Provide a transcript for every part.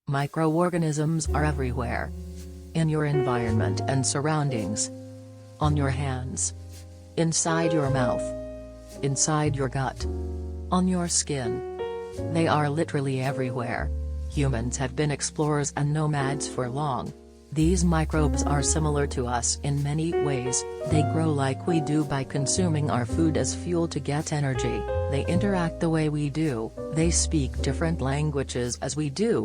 Microorganisms are everywhere. In your environment and surroundings. On your hands. Inside your mouth. Inside your gut. On your skin. They are literally everywhere. Humans have been explorers and nomads for long. These microbes are similar to us in many ways. They grow like we do by consuming our food as fuel to get energy. They interact the way we do. They speak different languages as we do.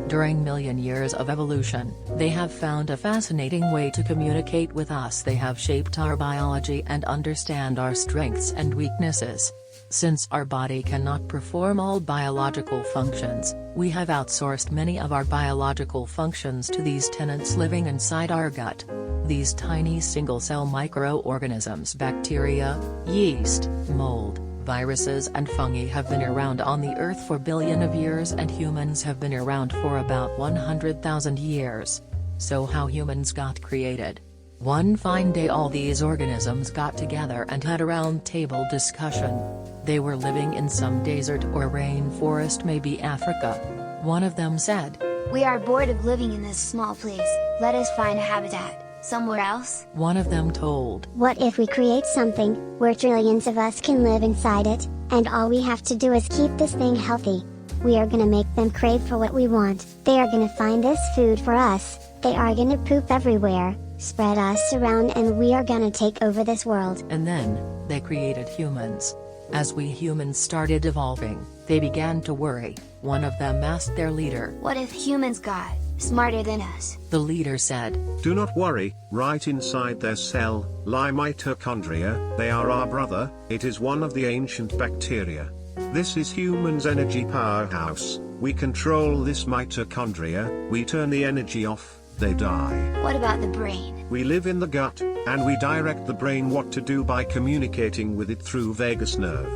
During million years of evolution, they have found a fascinating way to communicate with us. They have shaped our biology and understand our strengths and weaknesses. Since our body cannot perform all biological functions, we have outsourced many of our biological functions to these tenants living inside our gut. These tiny single-cell microorganisms, bacteria, yeast, mold, viruses and fungi have been around on the Earth for billions of years, and humans have been around for about 100,000 years. So how humans got created? One fine day all these organisms got together and had a round table discussion. They were living in some desert or rainforest, maybe Africa. One of them said, "We are bored of living in this small place, let us find a habitat somewhere else." One of them told, "What if we create something where trillions of us can live inside it, and all we have to do is keep this thing healthy? We are gonna make them crave for what we want, they are gonna find this food for us, they are gonna poop everywhere, spread us around, and we are gonna take over this world." And then, they created humans. As we humans started evolving, they began to worry. One of them asked their leader, "What if humans got smarter than us?" The leader said, "Do not worry, right inside their cell, lie mitochondria, they are our brother, it is one of the ancient bacteria. This is humans' energy powerhouse, we control this mitochondria, we turn the energy off, they die. What about the brain? We live in the gut, and we direct the brain what to do by communicating with it through vagus nerve.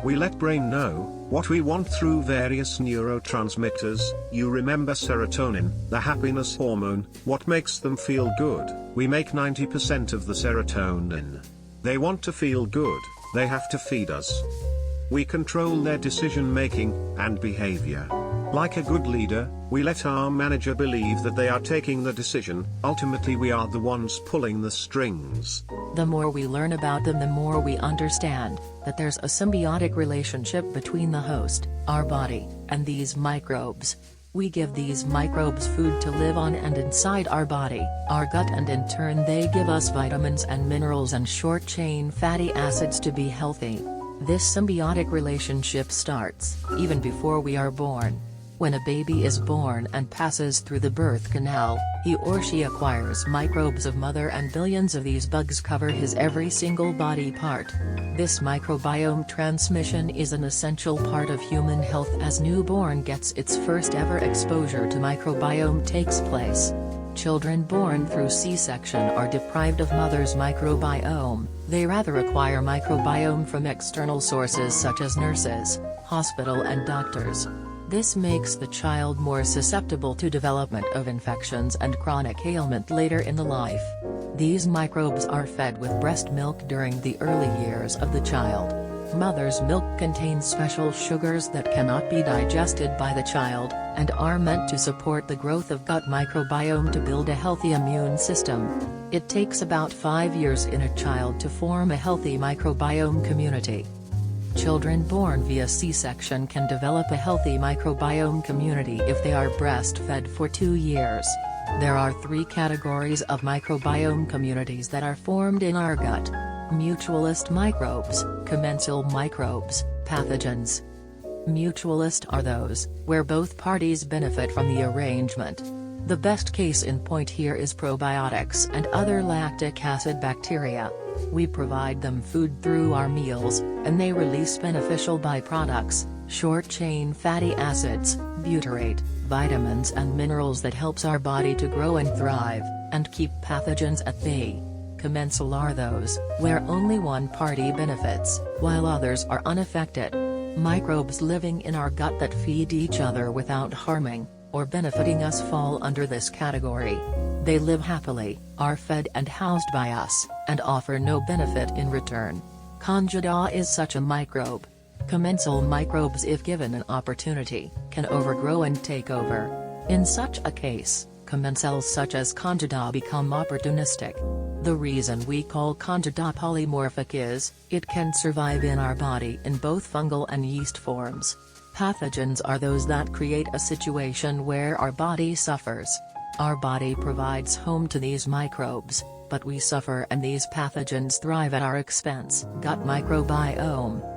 We let brain know what we want through various neurotransmitters. You remember serotonin, the happiness hormone, what makes them feel good? We make 90% of the serotonin. They want to feel good, they have to feed us. We control their decision making and behavior. Like a good leader, we let our manager believe that they are taking the decision, ultimately we are the ones pulling the strings. The more we learn about them, the more we understand that there's a symbiotic relationship between the host, our body, and these microbes. We give these microbes food to live on and inside our body, our gut, and in turn they give us vitamins and minerals and short-chain fatty acids to be healthy. This symbiotic relationship starts even before we are born. When a baby is born and passes through the birth canal, he or she acquires microbes of mother, and billions of these bugs cover his every single body part. This microbiome transmission is an essential part of human health. As newborn gets its first ever exposure to microbiome takes place. Children born through C-section are deprived of mother's microbiome, they rather acquire microbiome from external sources such as nurses, hospital and doctors. This makes the child more susceptible to development of infections and chronic ailment later in the life. These microbes are fed with breast milk during the early years of the child. Mother's milk contains special sugars that cannot be digested by the child, and are meant to support the growth of gut microbiome to build a healthy immune system. It takes about 5 years in a child to form a healthy microbiome community. Children born via C-section can develop a healthy microbiome community if they are breastfed for 2 years. There are 3 categories of microbiome communities that are formed in our gut: mutualist microbes, commensal microbes, pathogens. Mutualist are those where both parties benefit from the arrangement. The best case in point here is probiotics and other lactic acid bacteria. We provide them food through our meals, and they release beneficial byproducts, short-chain fatty acids, butyrate, vitamins and minerals that helps our body to grow and thrive, and keep pathogens at bay. Commensal are those where only one party benefits, while others are unaffected. Microbes living in our gut that feed each other without harming or benefiting us fall under this category. They live happily, are fed and housed by us, and offer no benefit in return. Candida is such a microbe. Commensal microbes, if given an opportunity, can overgrow and take over. In such a case, commensals such as Candida become opportunistic. The reason we call Candida polymorphic is, it can survive in our body in both fungal and yeast forms. Pathogens are those that create a situation where our body suffers. Our body provides home to these microbes, but we suffer and these pathogens thrive at our expense. Gut microbiome.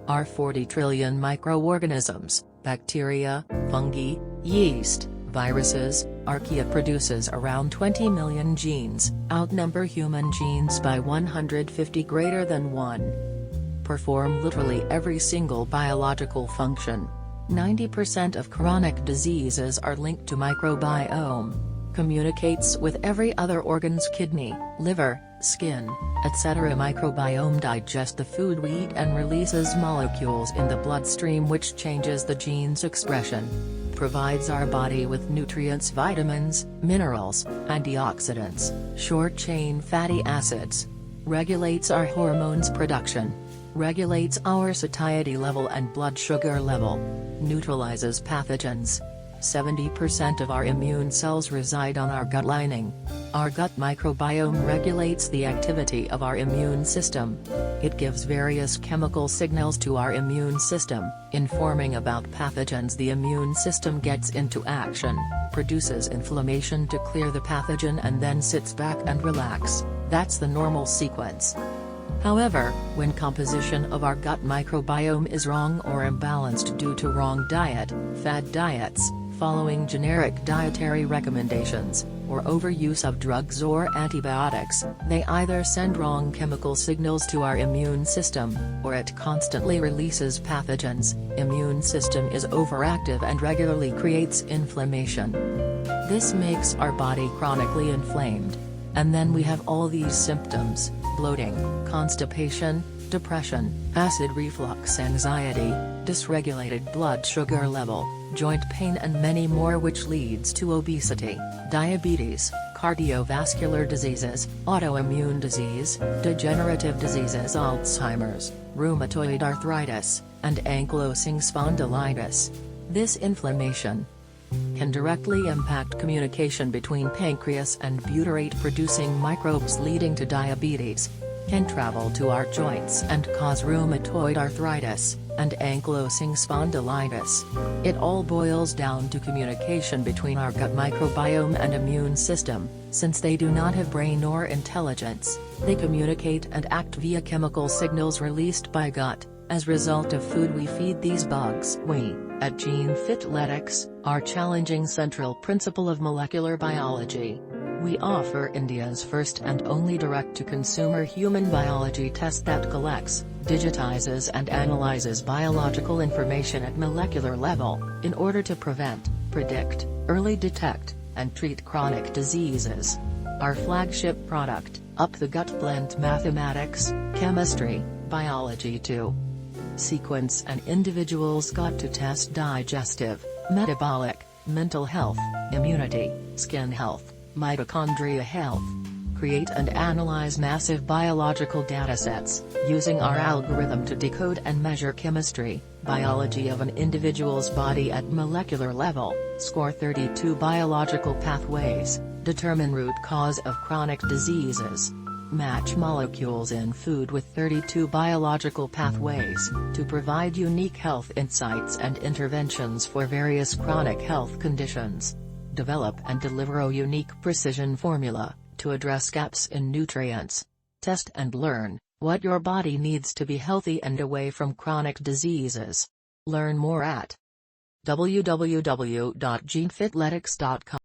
Our 40 trillion microorganisms, bacteria, fungi, yeast, viruses, archaea produces around 20 million genes, outnumber human genes by 150 greater than 1. Perform literally every single biological function. 90% of chronic diseases are linked to microbiome. Communicates with every other organ's kidney, liver, skin, etc. Microbiome digests the food we eat and releases molecules in the bloodstream which changes the gene's expression. Provides our body with nutrients, vitamins, minerals, antioxidants, short-chain fatty acids. Regulates our hormones production. Regulates our satiety level and blood sugar level. Neutralizes pathogens. 70% of our immune cells reside on our gut lining. Our gut microbiome regulates the activity of our immune system. It gives various chemical signals to our immune system, informing about pathogens. The immune system gets into action, produces inflammation to clear the pathogen and then sits back and relax. That's the normal sequence. However, when composition of our gut microbiome is wrong or imbalanced due to wrong diet, fad diets, following generic dietary recommendations, or overuse of drugs or antibiotics, they either send wrong chemical signals to our immune system, or it constantly releases pathogens. Immune system is overactive and regularly creates inflammation. This makes our body chronically inflamed. And then we have all these symptoms: bloating, constipation, depression, acid reflux, anxiety, dysregulated blood sugar level, joint pain and many more, which leads to obesity, diabetes, cardiovascular diseases, autoimmune disease, degenerative diseases, Alzheimer's, rheumatoid arthritis, and ankylosing spondylitis. This inflammation can directly impact communication between pancreas and butyrate-producing microbes, leading to diabetes, can travel to our joints and cause rheumatoid arthritis, and ankylosing spondylitis. It all boils down to communication between our gut microbiome and immune system. Since they do not have brain or intelligence, they communicate and act via chemical signals released by gut. As result of food we feed these bugs. We, at GeneFitletics, are challenging central principle of molecular biology. We offer India's first and only direct-to-consumer human biology test that collects, digitizes and analyzes biological information at molecular level, in order to prevent, predict, early detect, and treat chronic diseases. Our flagship product, Up the Gut, blends mathematics, chemistry, biology to sequence an individual's gut to test digestive, metabolic, mental health, immunity, skin health, mitochondria health. Create and analyze massive biological datasets, using our algorithm to decode and measure chemistry, biology of an individual's body at molecular level, score 32 biological pathways, determine root cause of chronic diseases. Match molecules in food with 32 biological pathways, to provide unique health insights and interventions for various chronic health conditions. Develop and deliver a unique precision formula, to address gaps in nutrients. Test and learn what your body needs to be healthy and away from chronic diseases. Learn more at www.genefitletics.com.